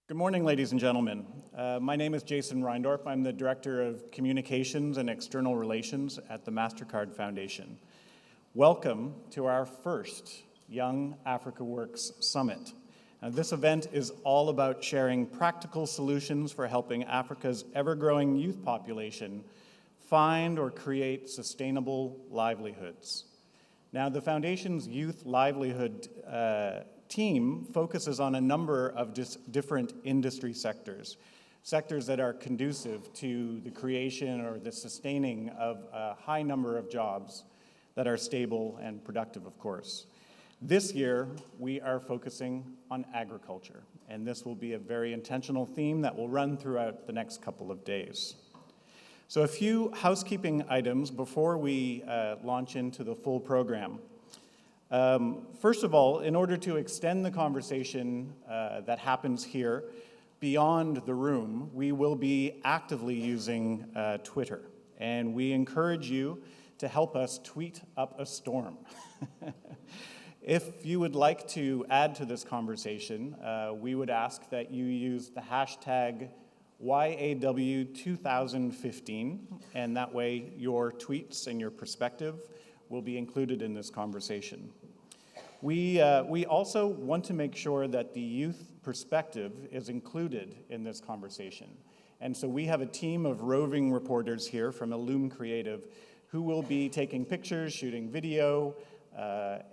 Good morning, ladies and gentlemen. My name is Jason Reindorf. I'm the Director of Communications and External Relations at the MasterCard Foundation. Welcome to our first Young Africa Works Summit. This event is all about sharing practical solutions for helping Africa's ever-growing youth population find or create sustainable livelihoods. Now, the Foundation's Youth Livelihood team focuses on a number of different industry sectors that are conducive to the creation or the sustaining of a high number of jobs that are stable and productive, of course. This year, we are focusing on agriculture, and this will be a very intentional theme that will run throughout the next couple of days. So a few housekeeping items before we launch into the full program. First of all, in order to extend the conversation that happens here beyond the room, we will be actively using Twitter, and we encourage you to help us tweet up a storm. If you would like to add to this conversation, we would ask that you use the hashtag YAW2015, and that way your tweets and your perspective will be included in this conversation. We also want to make sure that the youth perspective is included in this conversation. And so we have a team of roving reporters here from Illume Creative who will be taking pictures, shooting video,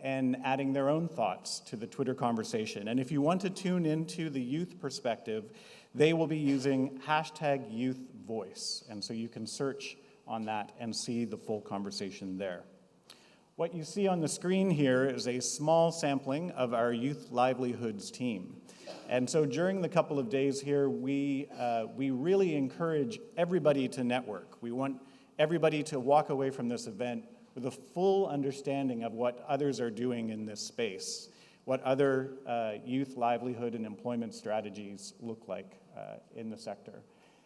and adding their own thoughts to the Twitter conversation. And if you want to tune into the youth perspective, they will be using hashtag YouthVoice. And so you can search on that and see the full conversation there. What you see on the screen here is a small sampling of our Youth Livelihoods team. And so during the couple of days here, we really encourage everybody to network. We want everybody to walk away from this event with a full understanding of what others are doing in this space, what other youth livelihood and employment strategies look like in the sector.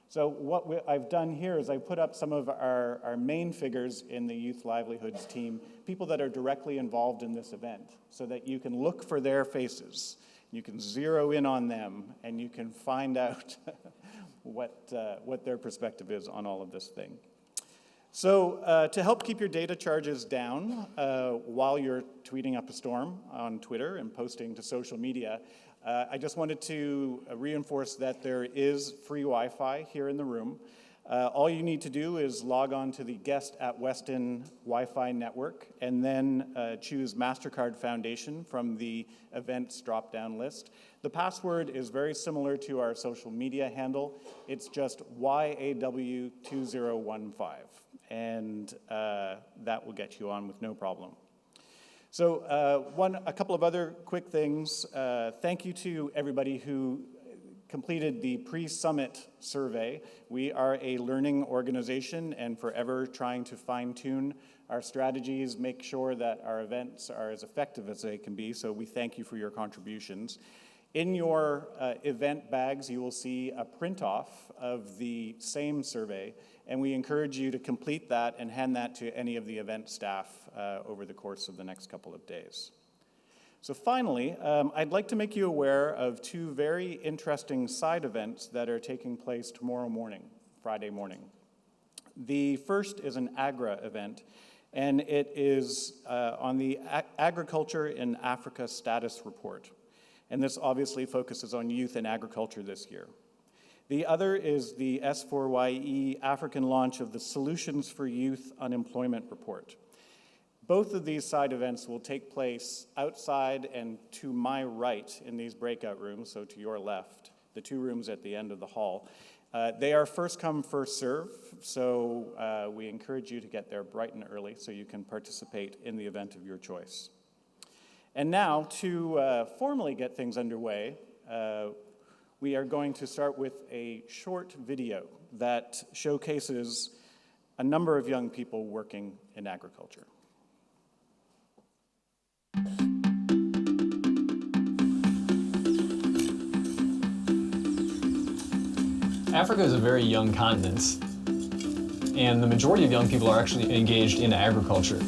So what I've done here is I put up some of our main figures in the Youth Livelihoods team, people that are directly involved in this event, so that you can look for their faces, you can zero in on them, and you can find out what their perspective is on all of this thing. So to help keep your data charges down while you're tweeting up a storm on Twitter and posting to social media, I just wanted to reinforce that there is free Wi-Fi here in the room. All you need to do is log on to the Guest at Weston Wi-Fi network and then choose MasterCard Foundation from the events drop-down list. The password is very similar to our social media handle. It's just YAW2015, and that will get you on with no problem. So a couple of other quick things. Thank you to everybody who completed the pre-summit survey. We are a learning organization and forever trying to fine-tune our strategies, make sure that our events are as effective as they can be, so we thank you for your contributions. In your event bags, you will see a print-off of the same survey, and we encourage you to complete that and hand that to any of the event staff over the course of the next couple of days. So finally, I'd like to make you aware of two very interesting side events that are taking place tomorrow morning, Friday morning. The first is an AGRA event, and it is on the Agriculture in Africa Status Report. And this obviously focuses on youth and agriculture this year. The other is the S4YE African launch of the Solutions for Youth Unemployment Report. Both of these side events will take place outside and to my right in these breakout rooms, so to your left, the two rooms at the end of the hall. They are first come, first serve, so we encourage you to get there bright and early so you can participate in the event of your choice. And now, to formally get things underway, we are going to start with a short video that showcases a number of young people working in agriculture. Africa is a very young continent, and the majority of young people are actually engaged in agriculture.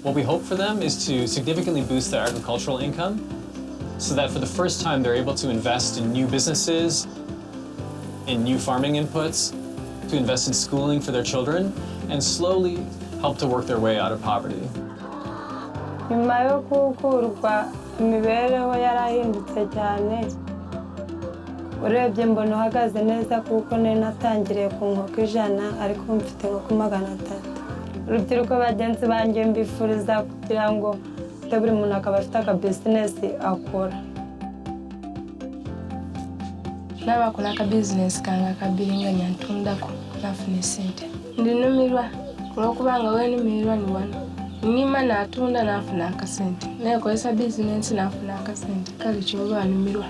What we hope for them is to significantly boost their agricultural income so that for the first time they're able to invest in new businesses, in new farming inputs, to invest in schooling for their children, and slowly help to work their way out of poverty. Nyuma yo gukurwa imibereho yarahindutse cyane. Urebye mbona uhagaze neza kuko nari natangiriye ku nkoko 100 ariko mfite nkoko 300. Urubyiruko bagenzi banjye mbifuriza kugira ngo buri muntu akaba afite aka business akora. N'abakora aka business kanga kabiringa nyantundako nafune sente. Ndinumirwa olwokubanga wenumirwa ni wano. Nima natunda nafuna akasente. Nekozesa business nafuna akasente. Kale kyoba numirwa.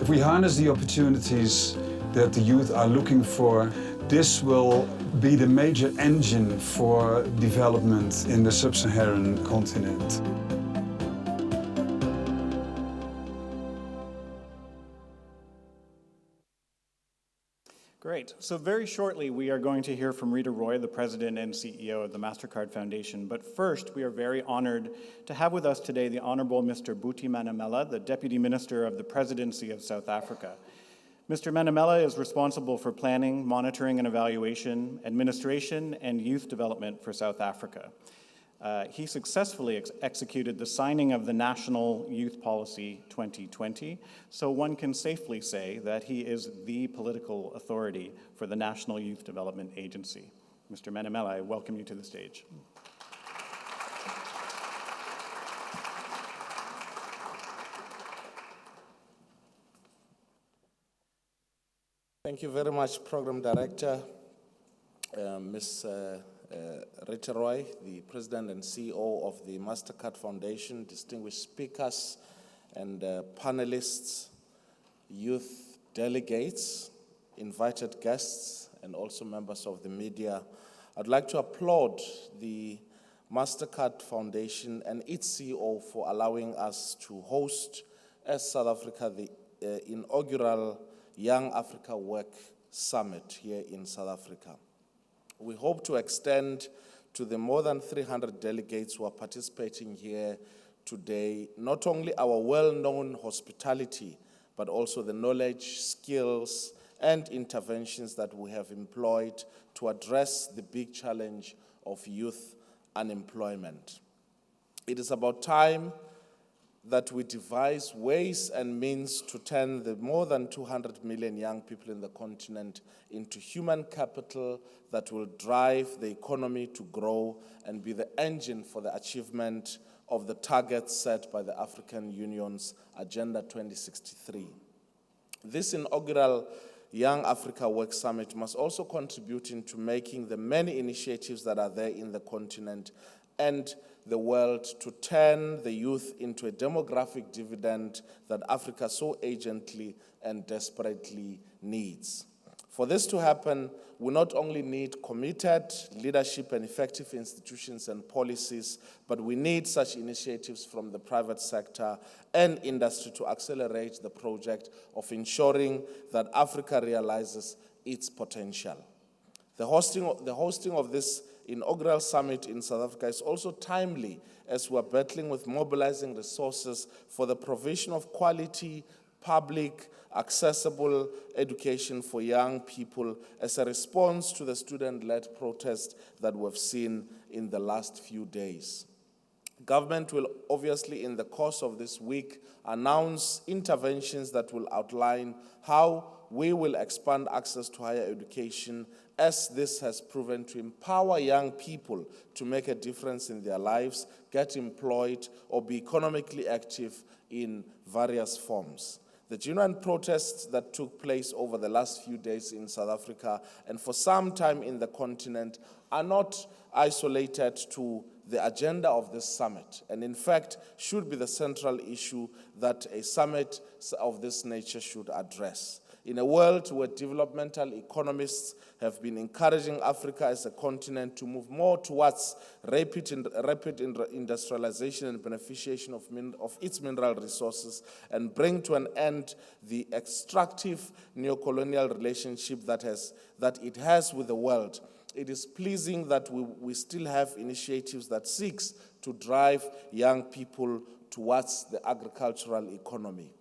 If we harness the opportunities that the youth are looking for, this will be the major engine for development in the sub-Saharan continent. Great. So very shortly, we are going to hear from Reeta Roy, the president and CEO of the MasterCard Foundation. But first, we are very honored to have with us today the Honorable Mr. Buti Manamela, the Deputy Minister of the Presidency of South Africa. Mr. Manamela is responsible for planning, monitoring and evaluation, administration, and youth development for South Africa. He successfully executed the signing of the National Youth Policy 2020, so one can safely say that he is the political authority for the National Youth Development Agency. Mr. Manamela, I welcome you to the stage. Thank you very much, Program Director, Ms. Reeta Roy, the President and CEO of the MasterCard Foundation, distinguished speakers and panelists, youth delegates, invited guests, and also members of the media. I'd like to applaud the MasterCard Foundation and its CEO for allowing us to host, as South Africa, the inaugural Young Africa Work Summit here in South Africa. We hope to extend to the more than 300 delegates who are participating here today, not only our well-known hospitality, but also the knowledge, skills, and interventions that we have employed to address the big challenge of youth unemployment. It is about time that we devise ways and means to turn the more than 200 million young people in the continent into human capital that will drive the economy to grow and be the engine for the achievement of the targets set by the African Union's Agenda 2063. This inaugural Young Africa Work Summit must also contribute into making the many initiatives that are there in the continent and the world to turn the youth into a demographic dividend that Africa so urgently and desperately needs. For this to happen, we not only need committed leadership and effective institutions and policies, but we need such initiatives from the private sector and industry to accelerate the project of ensuring that Africa realizes its potential. The hosting of this inaugural summit in South Africa is also timely as we are battling with mobilizing resources for the provision of quality, public, accessible education for young people as a response to the student-led protest that we've seen in the last few days. Government will obviously, in the course of this week, announce interventions that will outline how we will expand access to higher education, as this has proven to empower young people to make a difference in their lives, get employed, or be economically active in various forms. The genuine protests that took place over the last few days in South Africa and for some time in the continent are not isolated to the agenda of this summit, and in fact should be the central issue that a summit of this nature should address. In a world where developmental economists have been encouraging Africa as a continent to move more towards rapid industrialization and beneficiation of its mineral resources and bring to an end the extractive neo-colonial relationship that it has with the world, it is pleasing that we still have initiatives that seeks to drive young people towards the agricultural economy.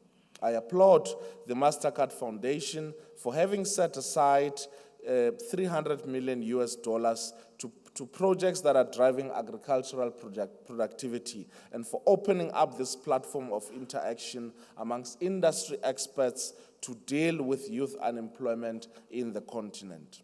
I applaud the MasterCard Foundation for having set aside $300 million to projects that are driving agricultural productivity, and for opening up this platform of interaction amongst industry experts to deal with youth unemployment in the continent.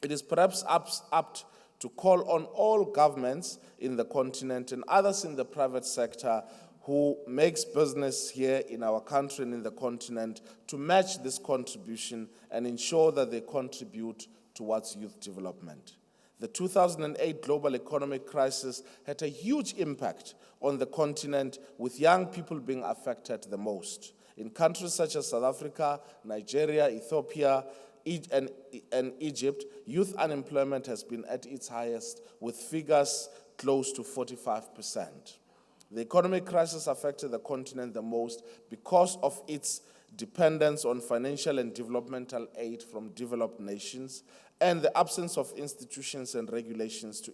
It is perhaps apt to call on all governments in the continent and others in the private sector who makes business here in our country and in the continent to match this contribution and ensure that they contribute towards youth development. The 2008 global economic crisis had a huge impact on the continent, with young people being affected the most. In countries such as South Africa, Nigeria, Ethiopia, and Egypt, youth unemployment has been at its highest, with figures close to 45%. The economic crisis affected the continent the most because of its dependence on financial and developmental aid from developed nations, and the absence of institutions and regulations to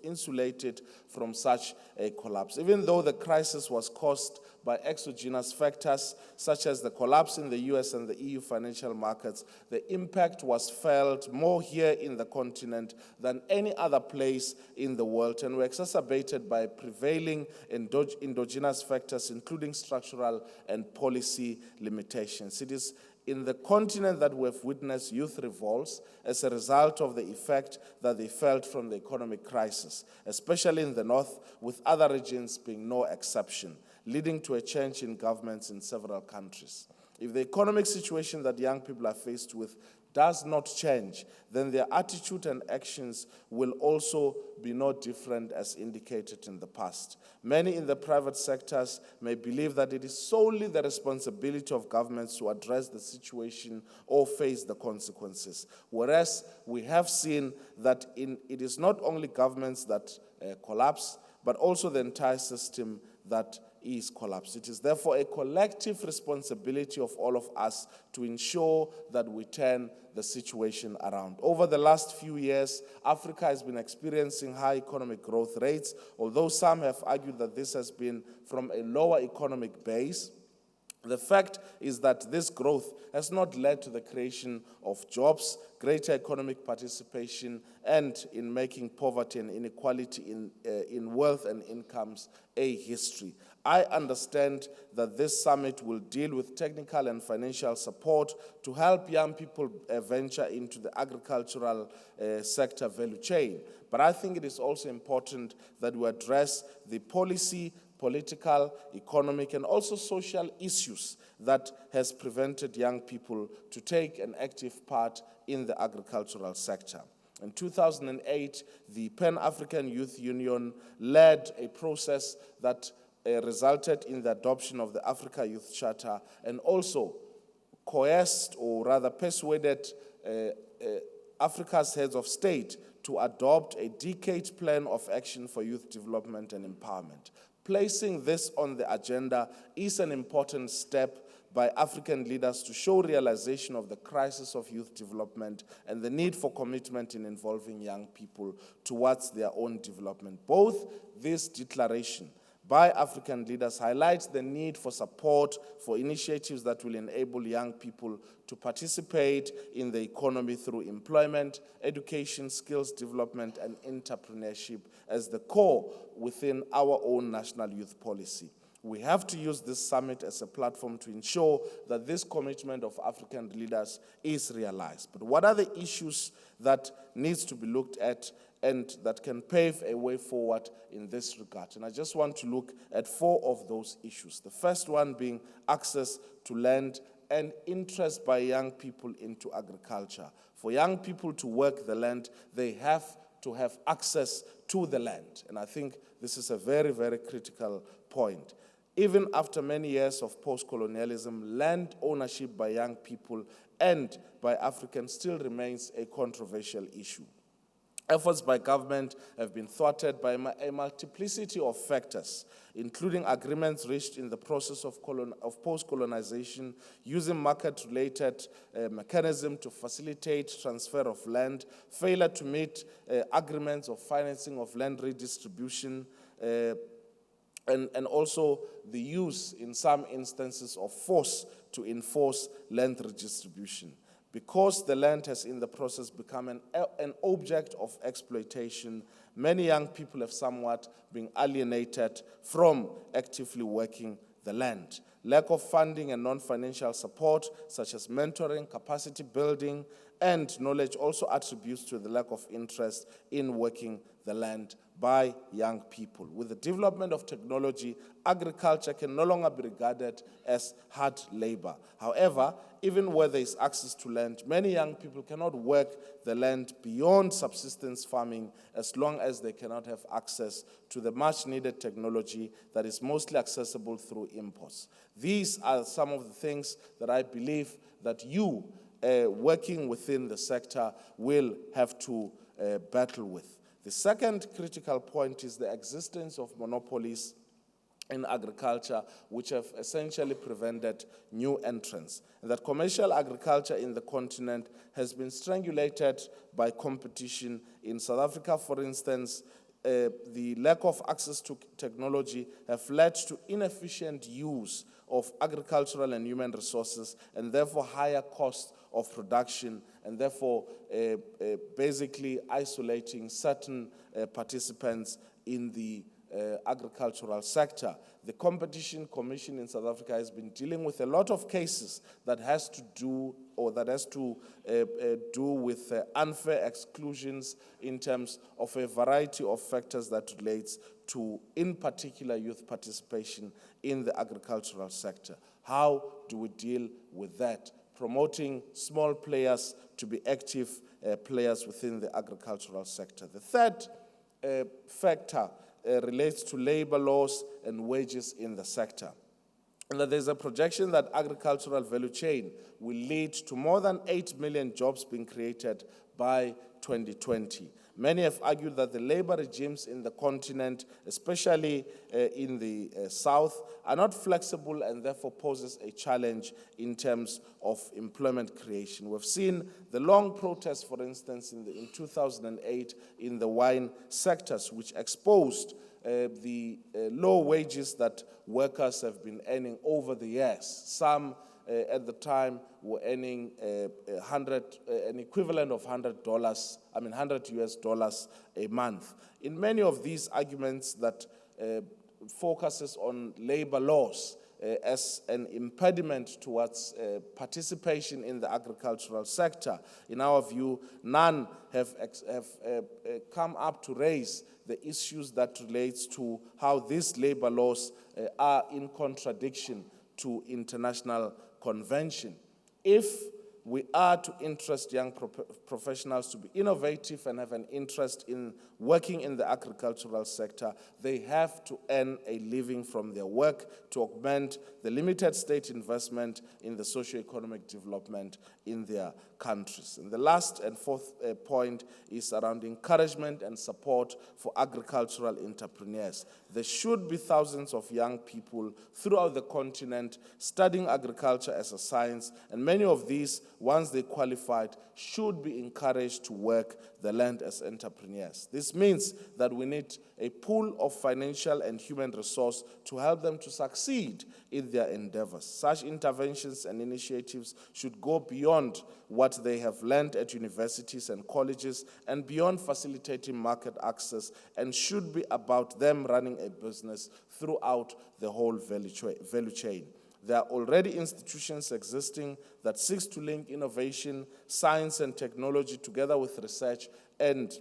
insulate it from such a collapse. Even though the crisis was caused by exogenous factors such as the collapse in the US and the EU financial markets, the impact was felt more here in the continent than any other place in the world, and were exacerbated by prevailing endogenous factors, including structural and policy limitations. It is in the continent that we have witnessed youth revolts as a result of the effect that they felt from the economic crisis, especially in the north, with other regions being no exception, leading to a change in governments in several countries. If the economic situation that young people are faced with does not change, then their attitude and actions will also be no different as indicated in the past. Many in the private sectors may believe that it is solely the responsibility of governments to address the situation or face the consequences, whereas we have seen that it is not only governments that collapse, but also the entire system that is collapsed. It is therefore a collective responsibility of all of us to ensure that we turn the situation around. Over the last few years, Africa has been experiencing high economic growth rates, although some have argued that this has been from a lower economic base. The fact is that this growth has not led to the creation of jobs, greater economic participation, and in making poverty and inequality in wealth and incomes a history. I understand that this summit will deal with technical and financial support to help young people venture into the agricultural sector value chain. But I think it is also important that we address the policy, political, economic, and also social issues that has prevented young people to take an active part in the agricultural sector. In 2008, the Pan-African Youth Union led a process that resulted in the adoption of the Africa Youth Charter, and also coerced, or rather persuaded, Africa's heads of state to adopt a decade plan of action for youth development and empowerment. Placing this on the agenda is an important step by African leaders to show realization of the crisis of youth development and the need for commitment in involving young people towards their own development. Both this declaration by African leaders highlights the need for support for initiatives that will enable young people to participate in the economy through employment, education, skills development, and entrepreneurship as the core within our own national youth policy. We have to use this summit as a platform to ensure that this commitment of African leaders is realized. But what are the issues that needs to be looked at and that can pave a way forward in this regard? And I just want to look at 4 of those issues. The first one being access to land and interest by young people into agriculture. For young people to work the land, they have to have access to the land. And I think this is a very, very critical point. Even after many years of post-colonialism, land ownership by young people and by Africans still remains a controversial issue. Efforts by government have been thwarted by a multiplicity of factors, including agreements reached in the process of post-colonization, using market-related mechanisms to facilitate transfer of land, failure to meet agreements of financing of land redistribution, and also the use, in some instances, of force to enforce land redistribution. Because the land has in the process become an object of exploitation, many young people have somewhat been alienated from actively working the land. Lack of funding and non-financial support, such as mentoring, capacity building, and knowledge also attributes to the lack of interest in working the land by young people. With the development of technology, agriculture can no longer be regarded as hard labor. However, even where there is access to land, many young people cannot work the land beyond subsistence farming as long as they cannot have access to the much-needed technology that is mostly accessible through imports. These are some of the things that I believe that you, working within the sector, will have to battle with. The second critical point is the existence of monopolies in agriculture, which have essentially prevented new entrants. And that commercial agriculture in the continent has been strangulated by competition. In South Africa, for instance, the lack of access to technology have led to inefficient use of agricultural and human resources, and therefore higher cost of production, and therefore basically isolating certain participants in the agricultural sector. The Competition Commission in South Africa has been dealing with a lot of cases that has to do with unfair exclusions in terms of a variety of factors that relates to, in particular, youth participation in the agricultural sector. How do we deal with that? Promoting small players to be active players within the agricultural sector. The third factor relates to labor laws and wages in the sector. And that there's a projection that agricultural value chain will lead to more than 8 million jobs being created by 2020. Many have argued that the labor regimes in the continent, especially in the south, are not flexible and therefore poses a challenge in terms of employment creation. We've seen the long protests, for instance, in 2008 in the wine sectors, which exposed the low wages that workers have been earning over the years. Some at the time were earning an equivalent of $100 US a month. In many of these arguments that focuses on labor laws as an impediment towards participation in the agricultural sector, in our view, none have come up to raise the issues that relates to how these labor laws are in contradiction to international convention. If we are to interest young professionals to be innovative and have an interest in working in the agricultural sector, they have to earn a living from their work to augment the limited state investment in the socio-economic development in their countries. And the last and fourth point is around encouragement and support for agricultural entrepreneurs. There should be thousands of young people throughout the continent studying agriculture as a science, and many of these, once they qualified, should be encouraged to work the land as entrepreneurs. This means that we need a pool of financial and human resource to help them to succeed in their endeavors. Such interventions and initiatives should go beyond what they have learned at universities and colleges and beyond facilitating market access, and should be about them running a business throughout the whole value chain. There are already institutions existing that seek to link innovation, science, and technology together with research and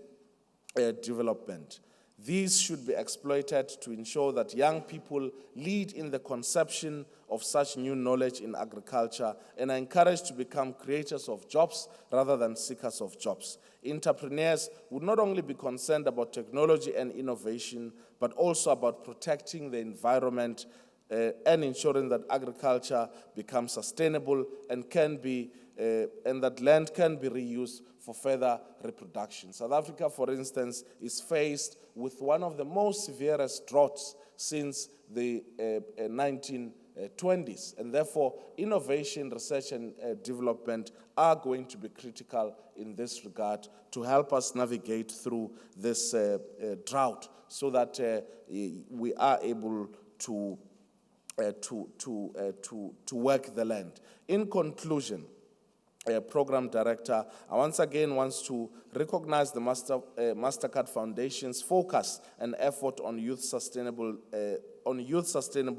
development. These should be exploited to ensure that young people lead in the conception of such new knowledge in agriculture and are encouraged to become creators of jobs rather than seekers of jobs. Entrepreneurs would not only be concerned about technology and innovation, but also about protecting the environment and ensuring that agriculture becomes sustainable and and that land can be reused for further reproduction. South Africa, for instance, is faced with one of the most severest droughts since the 1920s, and therefore innovation, research, and development are going to be critical in this regard to help us navigate through this drought so that we are able to work the land. In conclusion, Program Director, I once again want to recognize the MasterCard Foundation's focus and effort on youth sustainable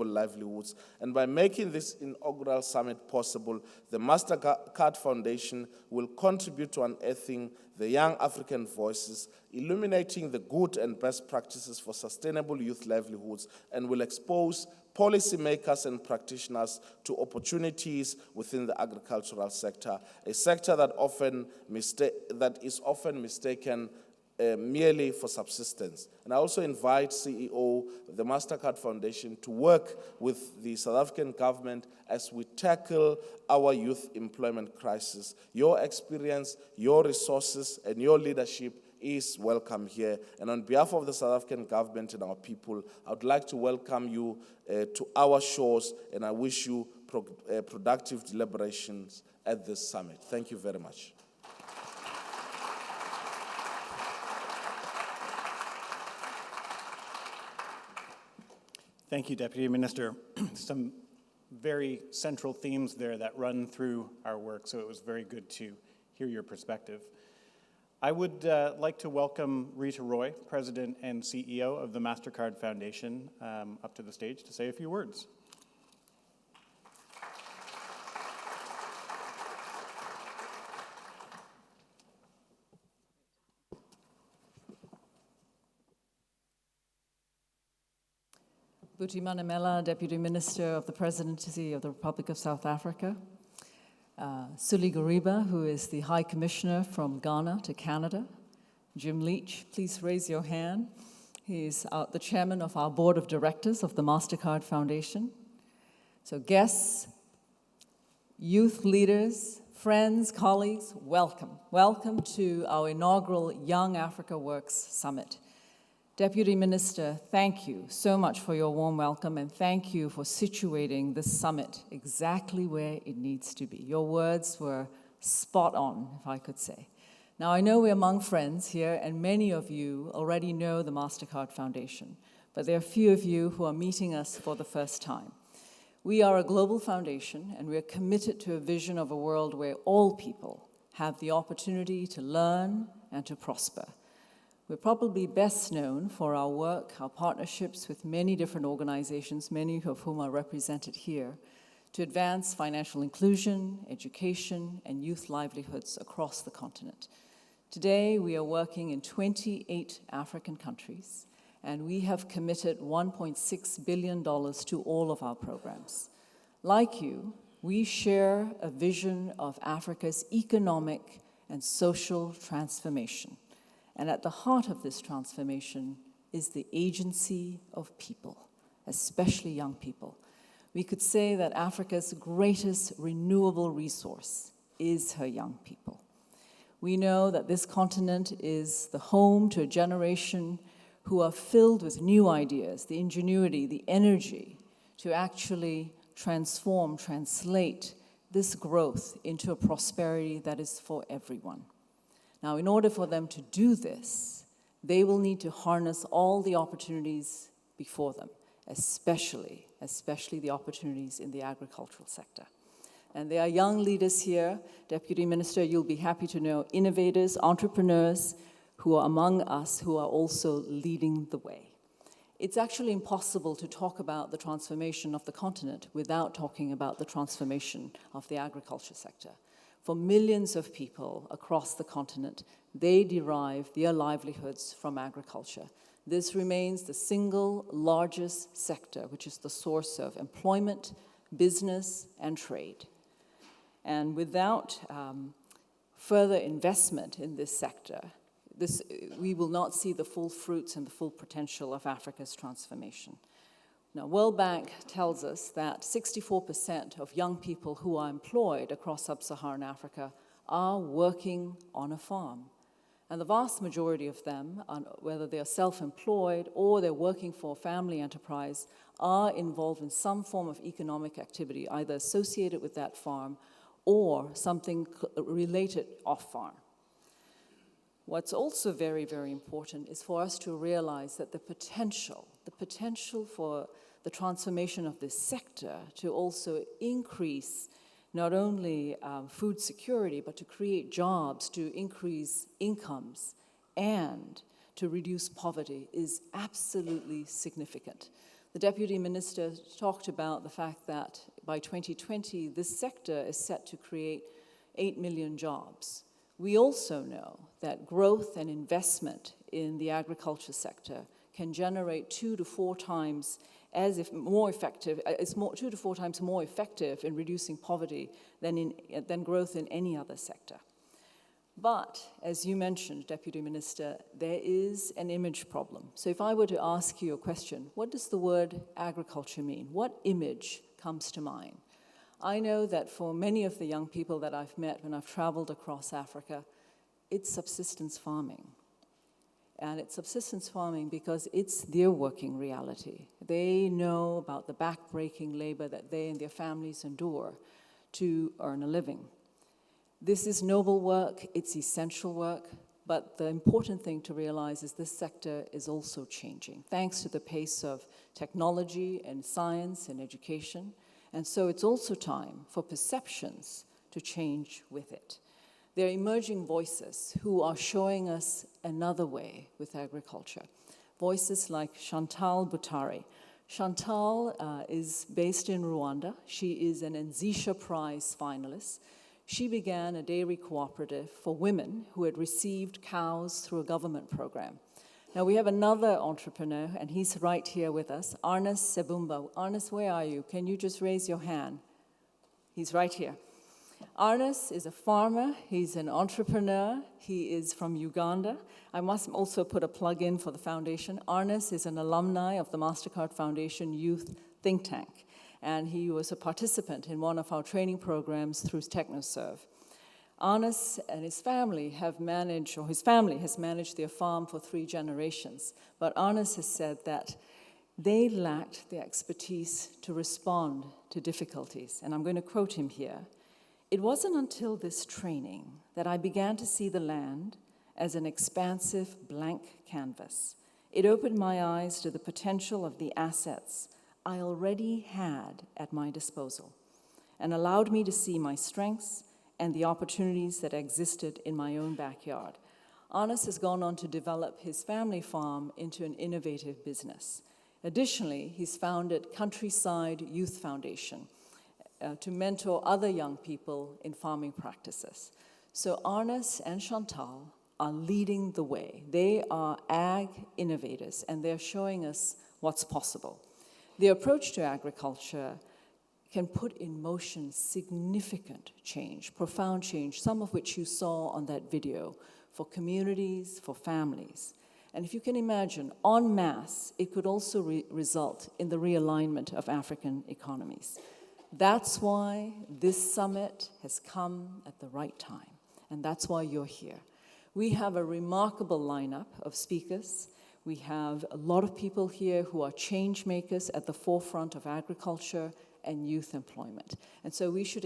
livelihoods. And by making this inaugural summit possible, the MasterCard Foundation will contribute to unearthing the young African voices, illuminating the good and best practices for sustainable youth livelihoods, and will expose policymakers and practitioners to opportunities within the agricultural sector, a sector that is often mistaken merely for subsistence. And I also invite CEO of the MasterCard Foundation to work with the South African government as we tackle our youth employment crisis. Your experience, your resources, and your leadership is welcome here. And on behalf of the South African government and our people, I would like to welcome you to our shores, and I wish you productive deliberations at this summit. Thank you very much. Thank you, Deputy Minister. Some very central themes there that run through our work, so it was very good to hear your perspective. I would like to welcome Reeta Roy, President and CEO of the MasterCard Foundation, up to the stage to say a few words. Buti Manamela, Deputy Minister of the Presidency of the Republic of South Africa. Suli Gariba, who is the High Commissioner from Ghana to Canada. Jim Leach, please raise your hand. He's the chairman of our board of directors of the MasterCard Foundation. So guests, youth leaders, friends, colleagues, welcome. Welcome to our inaugural Young Africa Works Summit. Deputy Minister, thank you so much for your warm welcome, and thank you for situating this summit exactly where it needs to be. Your words were spot on, if I could say. Now, I know we're among friends here, and many of you already know the MasterCard Foundation, but there are a few of you who are meeting us for the first time. We are a global foundation, and we are committed to a vision of a world where all people have the opportunity to learn and to prosper. We're probably best known for our work, our partnerships with many different organizations, many of whom are represented here, to advance financial inclusion, education, and youth livelihoods across the continent. Today, we are working in 28 African countries, and we have committed $1.6 billion to all of our programs. Like you, we share a vision of Africa's economic and social transformation. And at the heart of this transformation is the agency of people, especially young people. We could say that Africa's greatest renewable resource is her young people. We know that this continent is the home to a generation who are filled with new ideas, the ingenuity, the energy to actually transform, translate this growth into a prosperity that is for everyone. Now, in order for them to do this, they will need to harness all the opportunities before them, especially the opportunities in the agricultural sector. And there are young leaders here. Deputy Minister, you'll be happy to know innovators, entrepreneurs who are among us who are also leading the way. It's actually impossible to talk about the transformation of the continent without talking about the transformation of the agriculture sector. For millions of people across the continent, they derive their livelihoods from agriculture. This remains the single largest sector, which is the source of employment, business, and trade. And without further investment in this sector, we will not see the full fruits and the full potential of Africa's transformation. Now, World Bank tells us that 64% of young people who are employed across sub-Saharan Africa are working on a farm. And the vast majority of them, whether they are self-employed or they're working for a family enterprise, are involved in some form of economic activity, either associated with that farm or something related off-farm. What's also very, very important is for us to realize that the potential for the transformation of this sector to also increase not only food security, but to create jobs, to increase incomes, and to reduce poverty is absolutely significant. The Deputy Minister talked about the fact that by 2020, this sector is set to create 8 million jobs. We also know that growth and investment in the agriculture sector can generate 2 to 4 times more effective in reducing poverty than growth in any other sector. But, as you mentioned, Deputy Minister, there is an image problem. So if I were to ask you a question, what does the word agriculture mean? What image comes to mind? I know that for many of the young people that I've met when I've traveled across Africa, it's subsistence farming. And it's subsistence farming because it's their working reality. They know about the back-breaking labor that they and their families endure to earn a living. This is noble work, it's essential work, but the important thing to realize is this sector is also changing, thanks to the pace of technology and science and education. And so it's also time for perceptions to change with it. There are emerging voices who are showing us another way with agriculture. Voices like Chantal Butari. Chantal is based in Rwanda. She is an Nzisha Prize finalist. She began a dairy cooperative for women who had received cows through a government program. Now we have another entrepreneur, and he's right here with us, Arnas Sebumba. Arnas, where are you? Can you just raise your hand? He's right here. Arnas is a farmer, he's an entrepreneur, he is from Uganda. I must also put a plug in for the foundation. Arnas is an alumni of the MasterCard Foundation Youth Think Tank, and he was a participant in one of our training programs through TechnoServe. Arnas and his family have managed, or his family has managed their farm for 3 generations, but Arnas has said that they lacked the expertise to respond to difficulties, and I'm going to quote him here. It wasn't until this training that I began to see the land as an expansive blank canvas. It opened my eyes to the potential of the assets I already had at my disposal and allowed me to see my strengths and the opportunities that existed in my own backyard. Arnas has gone on to develop his family farm into an innovative business. Additionally, he's founded Countryside Youth Foundation, to mentor other young people in farming practices. So Arnas and Chantal are leading the way. They are ag innovators, and they're showing us what's possible. Their approach to agriculture can put in motion significant change, profound change, some of which you saw on that video, for communities, for families. And if you can imagine, en masse, it could also result in the realignment of African economies. That's why this summit has come at the right time, and that's why you're here. We have a remarkable lineup of speakers. We have a lot of people here who are change makers at the forefront of agriculture and youth employment. And so we should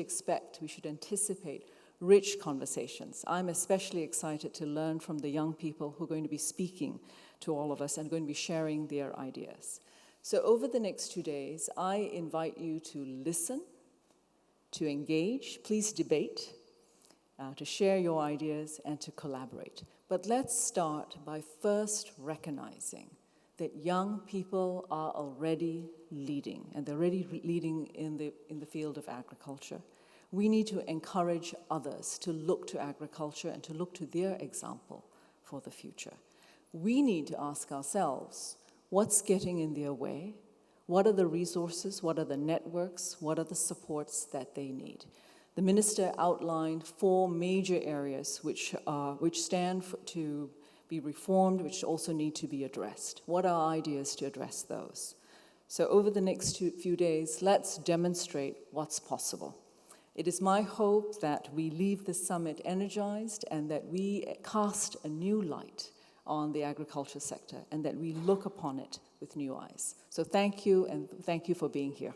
anticipate rich conversations. I'm especially excited to learn from the young people who are going to be speaking to all of us and going to be sharing their ideas. So over the next 2 days, I invite you to listen, to engage, please debate, to share your ideas, and to collaborate. But let's start by first recognizing that young people are already leading, and they're already leading in the field of agriculture. We need to encourage others to look to agriculture and to look to their example for the future. We need to ask ourselves, what's getting in their way? What are the resources? What are the networks? What are the supports that they need? The minister outlined 4 major areas which stand to be reformed, which also need to be addressed. What are ideas to address those? So over the next few days, let's demonstrate what's possible. It is my hope that we leave the summit energized and that we cast a new light on the agriculture sector and that we look upon it with new eyes. So thank you, and thank you for being here.